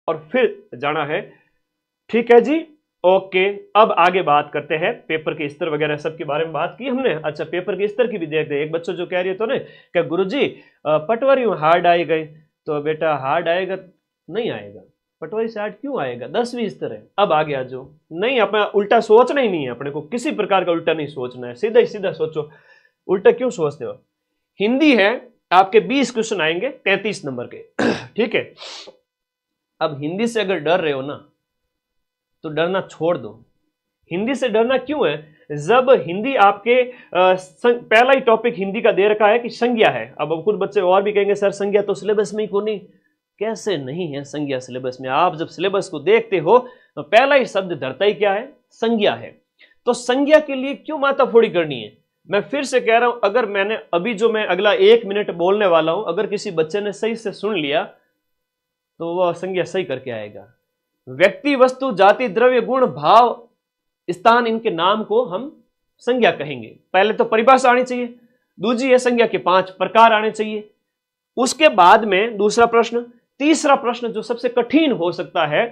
और फिर जाना है। ठीक है जी, ओके। अब आगे बात करते हैं पेपर के स्तर वगैरह सब के बारे में बात की हमने। अच्छा, पेपर के स्तर की भी देखते हैं। एक बच्चों जो कह रही है तो नहीं क्या गुरुजी पटवारी हार्ड आएगा, तो बेटा हार्ड आएगा नहीं आएगा, पटवारी से हार्ड क्यों आएगा, 10वीं स्तर है। अब आगे आ जाओ, नहीं अपना उल्टा सोचना ही नहीं है, अपने को किसी प्रकार का उल्टा नहीं सोचना है, सीधा ही सीधा सोचो। उल्टा क्यों सोचते हो। हिंदी है आपके 20 क्वेश्चन आएंगे 33 नंबर के। ठीक है, अब हिंदी से अगर डर रहे हो ना तो डरना छोड़ दो। हिंदी से डरना क्यों है, जब हिंदी आपके पहला ही टॉपिक हिंदी का दे रखा है कि संज्ञा है। अब कुछ बच्चे और भी कहेंगे सर संज्ञा तो सिलेबस में ही को नहीं, कैसे नहीं है संज्ञा सिलेबस में। आप जब सिलेबस को देखते हो तो पहला ही शब्द धरता ही क्या है, संज्ञा है। तो संज्ञा के लिए क्यों माथाफोड़ी करनी है। मैं फिर से कह रहा हूं, अगर मैंने अभी जो मैं अगला 1 मिनट बोलने वाला हूं, अगर किसी बच्चे ने सही से सुन लिया तो वह संज्ञा सही करके आएगा। व्यक्ति, वस्तु, जाति, द्रव्य, गुण, भाव, स्थान, इनके नाम को हम संज्ञा कहेंगे। पहले तो परिभाषा आनी चाहिए, दूसरी है संज्ञा के 5 प्रकार आने चाहिए। उसके बाद में दूसरा प्रश्न, तीसरा प्रश्न जो सबसे कठिन हो सकता है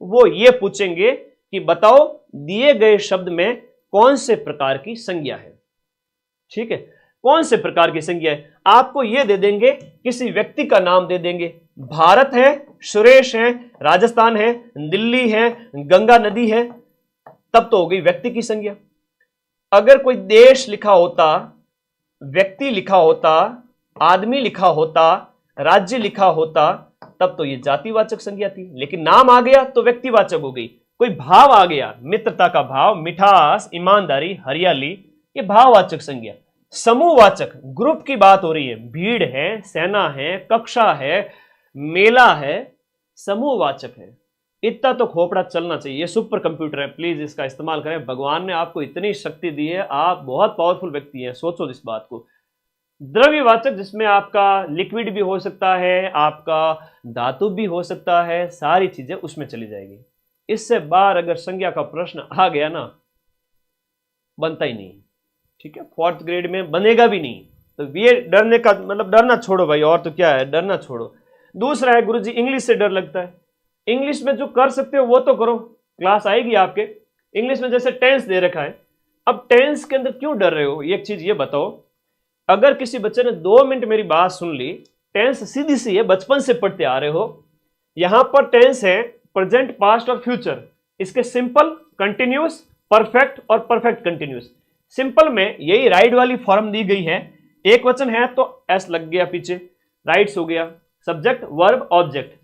वो ये पूछेंगे कि बताओ दिए गए शब्द में कौन से प्रकार की संज्ञा है। ठीक है, कौन से प्रकार की संज्ञा है। आपको यह दे देंगे, किसी व्यक्ति का नाम दे देंगे, भारत है, सुरेश है, राजस्थान है, दिल्ली है, गंगा नदी है, तब तो हो गई व्यक्ति की संज्ञा। अगर कोई देश लिखा होता, व्यक्ति लिखा होता, आदमी लिखा होता, राज्य लिखा होता, तब तो ये जातिवाचक संज्ञा थी। लेकिन नाम आ गया तो व्यक्तिवाचक हो गई। कोई भाव आ गया, मित्रता का भाव, मिठास, ईमानदारी, हरियाली, ये भाववाचक संज्ञा। समूहवाचक, ग्रुप की बात हो रही है, भीड़ है, सेना है, कक्षा है, मेला है, समूहवाचक है। इतना तो खोपड़ा चलना चाहिए। ये सुपर कंप्यूटर है, प्लीज इसका इस्तेमाल करें। भगवान ने आपको इतनी शक्ति दी है, आप बहुत पावरफुल व्यक्ति हैं, सोचो इस बात को। द्रव्यवाचक, जिसमें आपका लिक्विड भी हो सकता है, आपका धातु भी हो सकता है, सारी चीजें उसमें चली जाएगी। इससे बाहर अगर संज्ञा का प्रश्न आ गया ना, बनता ही नहीं। ठीक है, 4th ग्रेड में बनेगा भी नहीं। तो ये डरने का मतलब डरना छोड़ो भाई, और तो क्या है, डरना छोड़ो। दूसरा है गुरुजी इंग्लिश से डर लगता है। इंग्लिश में जो कर सकते हो वो तो करो, क्लास आएगी आपके। इंग्लिश में जैसे टेंस दे रखा है, अब टेंस के अंदर क्यों डर रहे हो, एक चीज ये बताओ। अगर किसी बच्चे ने 2 मिनट मेरी बात सुन ली, टेंस सीधी सी है, बचपन से पढ़ते आ रहे हो। यहां पर टेंस है प्रेजेंट, पास्ट और फ्यूचर। इसके सिंपल, कंटिन्यूस, परफेक्ट और परफेक्ट कंटिन्यूस। सिंपल में यही राइट वाली फॉर्म दी गई है। एक वचन है तो एस लग गया पीछे, राइट्स हो गया, सब्जेक्ट, वर्ब, ऑब्जेक्ट।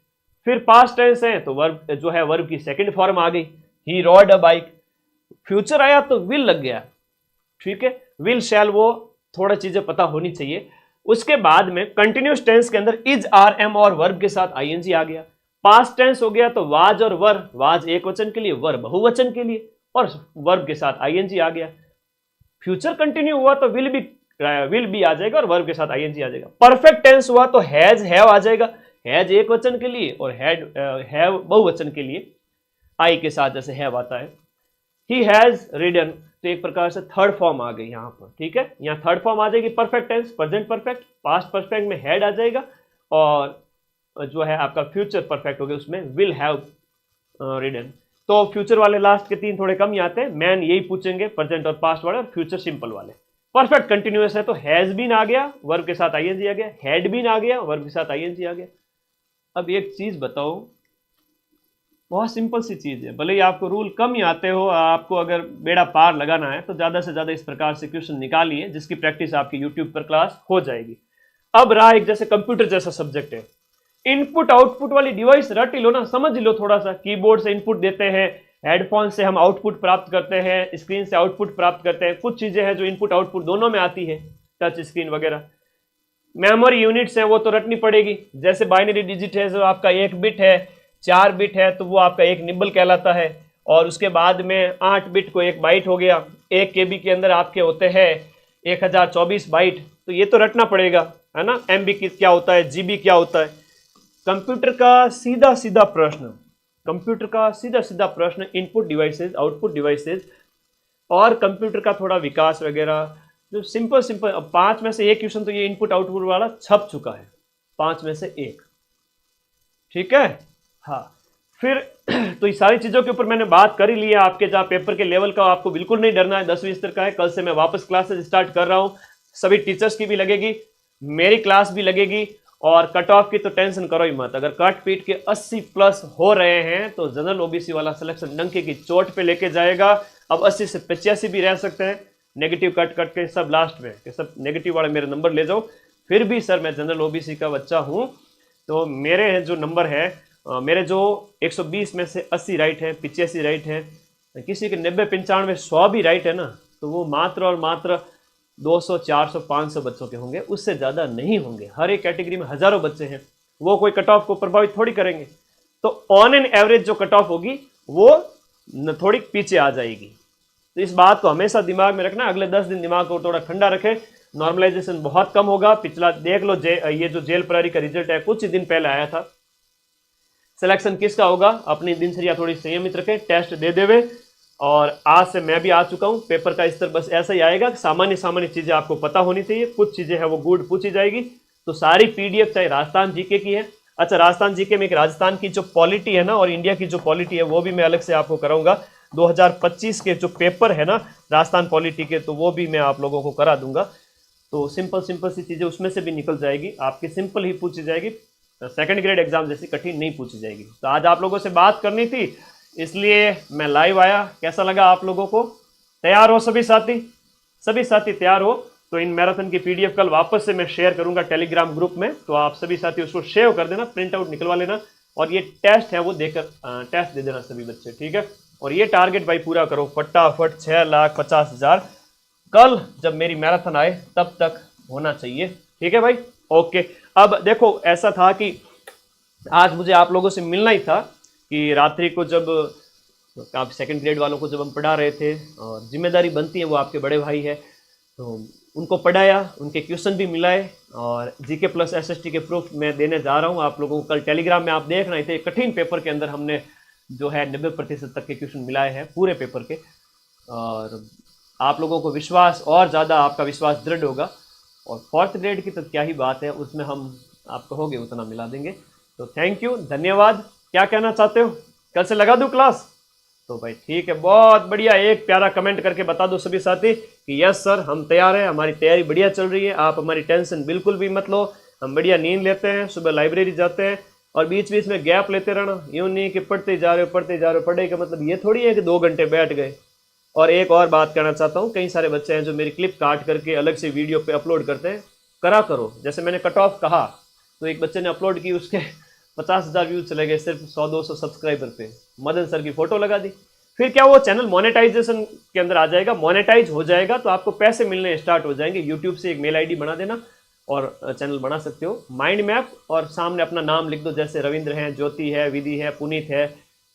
फिर पास्ट टेंस है तो वर्ब जो है, वर्ब की सेकंड फॉर्म आ गई, ही रॉड अ बाइक। फ्यूचर आया तो विल लग गया। ठीक है, विल, शैल, वो थोड़ा चीजें पता होनी चाहिए। उसके बाद में कंटिन्यूस टेंस के अंदर इज, आर, एम और वर्ब के साथ आईएनजी आ गया। पास्ट टेंस हो गया तो वाज और वर, वाज एक वचन के लिए, वर बहुवचन के लिए, और वर्ब के साथ आईएनजी आ गया। फ्यूचर कंटिन्यू हुआ तो विल भी आ जाएगा और वर्ब के साथ आईएनजी आ जाएगा। परफेक्ट टेंस हुआ तो हैज, हैव आ जाएगा। हैज एक वचन के लिए और हैव बहुवचन के लिए, आई के साथ जैसे हैव आता है। ही हैज रीडन, तो एक प्रकार से थर्ड फॉर्म आ गई यहां पर। ठीक है, यहां थर्ड फॉर्म आ जाएगी perfect tense, present perfect, past perfect में हैड आ जाएगा, और जो है आपका फ्यूचर परफेक्ट हो गया, उसमें विल हैव रीडन। तो फ्यूचर वाले लास्ट के 3 थोड़े कम ही आते हैं। मैन यही पूछेंगे, प्रेजेंट और पास्ट वाले, और फ्यूचर सिंपल वाले। परफेक्ट कंटिन्यूअस है तो हैज बीन आ गया, वर्ब के साथ आईएनजी आ गया, हैड बीन आ गया, वर्ब के साथ आईएनजी आ गया। अब एक चीज बताओ, बहुत सिंपल सी चीज है, भले ही आपको रूल कम ही आते हो, आपको अगर बेड़ा पार लगाना है तो ज्यादा से ज्यादा इस प्रकार से क्वेश्चन निकालिए, जिसकी प्रैक्टिस आपकी यूट्यूब पर क्लास हो जाएगी। अब रहा एक जैसे कंप्यूटर जैसा सब्जेक्ट है, इनपुट आउटपुट वाली डिवाइस रट लो ना, समझ लो थोड़ा सा। कीबोर्ड से इनपुट देते हैं, हेडफोन से हम आउटपुट प्राप्त करते हैं, स्क्रीन से आउटपुट प्राप्त करते हैं। कुछ चीजें हैं जो इनपुट आउटपुट दोनों में आती है, टच स्क्रीन वगैरह। मेमोरी यूनिट्स है वो तो रटनी पड़ेगी, जैसे बाइनरी डिजिट है जो आपका 1 बिट है, 4 बिट है तो वो आपका 1 निबल कहलाता है, और उसके बाद में 8 बिट को 1 बाइट हो गया। 1 KB के अंदर आपके होते हैं 1024 बाइट, तो ये तो रटना पड़ेगा, है ना। MB क्या होता है, GB क्या होता है। कंप्यूटर का सीधा सीधा प्रश्न, कंप्यूटर का सीधा सीधा प्रश्न, इनपुट डिवाइसेस, आउटपुट डिवाइसेस, और कंप्यूटर का थोड़ा विकास वगैरह, जो सिंपल सिंपल। अब 5 में से 1 क्वेश्चन तो ये इनपुट आउटपुट वाला छप चुका है, 5 में से 1। ठीक है, हाँ। फिर तो ये सारी चीज़ों के ऊपर मैंने बात कर ही ली है। आपके जहाँ पेपर के लेवल का आपको बिल्कुल नहीं डरना है, 10वीं स्तर का है। कल से मैं वापस क्लासेस स्टार्ट कर रहा हूँ, सभी टीचर्स की भी लगेगी, मेरी क्लास भी लगेगी। और कट ऑफ की तो टेंशन करो ही मत, अगर कट पीट के 80 प्लस हो रहे हैं तो जनरल ओबीसी वाला सिलेक्शन डंके की चोट पे लेके जाएगा। अब 80 से 85 भी रह सकते हैं, नेगेटिव कट कट के सब लास्ट में कि सब नेगेटिव वाले मेरे नंबर ले जाओ। फिर भी सर मैं जनरल ओबीसी का बच्चा हूँ, तो मेरे जो नंबर है मेरे जो 120 में से 80 राइट है, 85 राइट है, किसी के 90 95 100 भी राइट है ना, तो वो मात्र और मात्र 200 400 500 बच्चों के होंगे, उससे ज़्यादा नहीं होंगे। हर एक कैटेगरी में हज़ारों बच्चे हैं, वो कोई कट ऑफ को प्रभावित थोड़ी करेंगे। तो ऑन एन एवरेज जो कट ऑफ होगी वो थोड़ी पीछे आ जाएगी। तो इस बात को हमेशा दिमाग में रखना, अगले 10 दिन दिमाग को थोड़ा ठंडा रखें। नॉर्मलाइजेशन बहुत कम होगा। पिछला देख लो, ये जो जेल प्रहरी का रिजल्ट है कुछ ही दिन पहले आया था। सिलेक्शन किसका होगा, अपनी दिनचर्या थोड़ी संयमित रखें, टेस्ट दे देवे। और आज से मैं भी आ चुका हूं, पेपर का स्तर बस ऐसा ही आएगा, सामान्य सामान्य चीजें आपको पता होनी चाहिए, कुछ चीजें हैं वो गुड पूछी जाएगी। तो सारी पीडीएफ चाहे राजस्थान जीके की है, अच्छा राजस्थान जीके में एक राजस्थान की जो पॉलिटी है ना और इंडिया की जो पॉलिटी है वो भी मैं अलग से आपको कराऊंगा। 2025 के जो पेपर है ना राजस्थान पॉलिटी के, तो वो भी मैं आप लोगों को करा दूंगा। तो सिंपल सिंपल सी चीजें उसमें से भी निकल जाएगी, आपकी सिंपल ही पूछी जाएगी, सेकंड ग्रेड एग्जाम जैसी कठिन नहीं पूछी जाएगी। तो आज आप लोगों से बात करनी थी, इसलिए मैं लाइव आया। कैसा लगा आप लोगों को? तैयार हो सभी साथी? सभी साथी तैयार हो तो इन मैराथन की पीडीएफ कल वापस से मैं शेयर करूंगा टेलीग्राम ग्रुप में, तो आप सभी साथी उसको शेयर कर देना, प्रिंट आउट निकलवा लेना, और ये टेस्ट है वो देकर टेस्ट दे देना सभी बच्चे, ठीक है। और ये टारगेट भाई पूरा करो फटाफट, 6,50,000 कल जब मेरी मैराथन आए तब तक होना चाहिए, ठीक है भाई। ओके, अब देखो ऐसा था कि आज मुझे आप लोगों से मिलना ही था कि रात्रि को जब आप सेकंड ग्रेड वालों को जब हम पढ़ा रहे थे, और जिम्मेदारी बनती है, वो आपके बड़े भाई है, तो उनको पढ़ाया, उनके क्वेश्चन भी मिलाए, और जीके प्लस एसएसटी के प्रूफ मैं देने जा रहा हूँ आप लोगों को। कल टेलीग्राम में आप देख रहे थे, कठिन पेपर के अंदर हमने जो है 90% तक के क्वेश्चन मिलाए हैं पूरे पेपर के, और आप लोगों को विश्वास और ज़्यादा आपका विश्वास दृढ़ होगा। और फोर्थ ग्रेड की तो क्या ही बात है, उसमें हम आप कहोगे उतना मिला देंगे। तो थैंक यू, धन्यवाद। क्या कहना चाहते हो, कल से लगा दूं क्लास? तो भाई ठीक है, बहुत बढ़िया। एक प्यारा कमेंट करके बता दो सभी साथी कि यस सर हम तैयार हैं, हमारी तैयारी बढ़िया चल रही है, आप हमारी टेंशन बिल्कुल भी मत लो, हम बढ़िया नींद लेते हैं, सुबह लाइब्रेरी जाते हैं, और बीच बीच में गैप लेते रहना। यूँ नहीं कि पढ़ते जा रहे हो पढ़ते जा रहे हो, पढ़ने का मतलब ये थोड़ी है कि 2 घंटे बैठ गए। और एक और बात कहना चाहता हूँ, कई सारे बच्चे हैं जो मेरी क्लिप काट करके अलग से वीडियो पे अपलोड करते हैं, करा करो। जैसे मैंने कट ऑफ कहा तो एक बच्चे ने अपलोड की, उसके 50,000 व्यूज चले गए सिर्फ 100-200 सब्सक्राइबर पे, मदन सर की फोटो लगा दी। फिर क्या वो चैनल मोनेटाइजेशन के अंदर आ जाएगा, मोनेटाइज हो जाएगा तो आपको पैसे मिलने स्टार्ट हो जाएंगे। यूट्यूब से एक मेल आईडी बना देना और चैनल बना सकते हो, माइंड मैप, और सामने अपना नाम लिख दो, जैसे रविंद्र है, ज्योति है, विधि है, पुनीत है,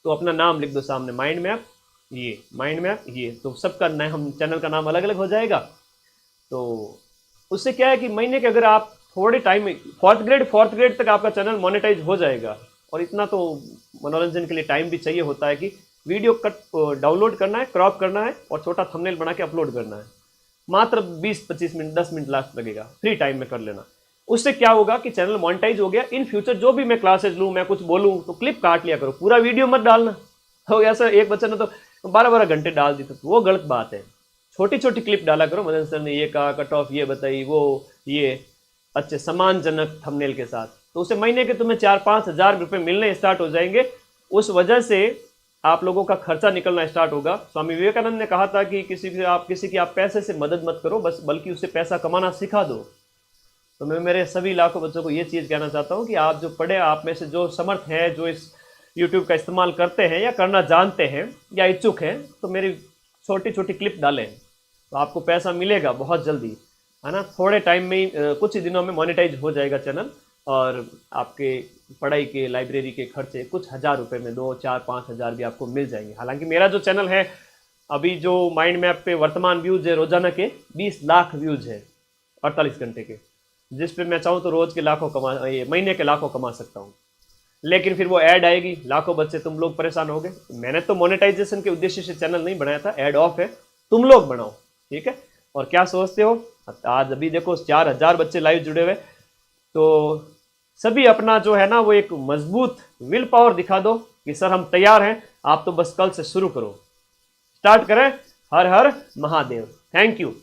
तो अपना नाम लिख दो सामने, माइंड मैप ये, माइंड मैप ये, तो सबका नया हम चैनल का नाम अलग अलग हो जाएगा। तो उससे क्या है कि महीने के अगर आप थोड़े टाइम में फोर्थ ग्रेड तक आपका चैनल मोनेटाइज हो जाएगा। और इतना तो मनोरंजन के लिए टाइम भी चाहिए होता है कि वीडियो कट डाउनलोड करना है, क्रॉप करना है, और छोटा थंबनेल बना के अपलोड करना है। मात्र 20-25 मिनट 10 मिनट लास्ट लगेगा, फ्री टाइम में कर लेना। उससे क्या होगा कि चैनल मोनेटाइज हो गया, इन फ्यूचर जो भी मैं क्लासेज लूँ, मैं कुछ बोलूँ तो क्लिप काट लिया करो, पूरा वीडियो मत डालना। हो गया सर, एक बच्चे ने तो 12-12 घंटे डाल दी, तो वो गलत बात है। छोटी छोटी क्लिप डाला करो, मदन सर ने ये कहा, कट ऑफ ये बताई, वो ये अच्छे सम्मानजनक थंबनेल के साथ, तो उसे महीने के तुम्हें 4-5 हज़ार रुपये मिलने स्टार्ट हो जाएंगे। उस वजह से आप लोगों का खर्चा निकलना स्टार्ट होगा। स्वामी विवेकानंद ने कहा था कि किसी की आप पैसे से मदद मत करो, बस बल्कि उससे पैसा कमाना सिखा दो। तो मैं मेरे सभी लाखों बच्चों को ये चीज़ कहना चाहता हूँ कि आप जो पढ़े, आप में से जो समर्थ है, जो इस यूट्यूब का इस्तेमाल करते हैं या करना जानते हैं या इच्छुक हैं, तो मेरी छोटी छोटी क्लिप डालें, तो आपको पैसा मिलेगा बहुत जल्दी, है ना। थोड़े टाइम में ही, कुछ ही दिनों में मोनेटाइज हो जाएगा चैनल, और आपके पढ़ाई के, लाइब्रेरी के खर्चे कुछ हज़ार रुपये में 2-4-5 हज़ार भी आपको मिल जाएंगे। हालांकि मेरा जो चैनल है, अभी जो माइंड मैप पे वर्तमान व्यूज़ है रोजाना के 20 लाख व्यूज़ है 48 घंटे के, जिस पे मैं चाहूँ तो रोज़ के लाखों महीने के लाखों कमा सकता हूँ। लेकिन फिर वो ऐड आएगी, लाखों बच्चे तुम लोग परेशान हो गए। मैंने तो मोनेटाइजेशन के उद्देश्य से चैनल नहीं बनाया था, ऐड ऑफ है, तुम लोग बनाओ, ठीक है। और क्या सोचते हो, आज अभी देखो 4,000 बच्चे लाइव जुड़े हुए, तो सभी अपना जो है ना वो एक मजबूत विल पावर दिखा दो कि सर हम तैयार हैं, आप तो बस कल से शुरू करो। स्टार्ट करें। हर हर महादेव। Thank you.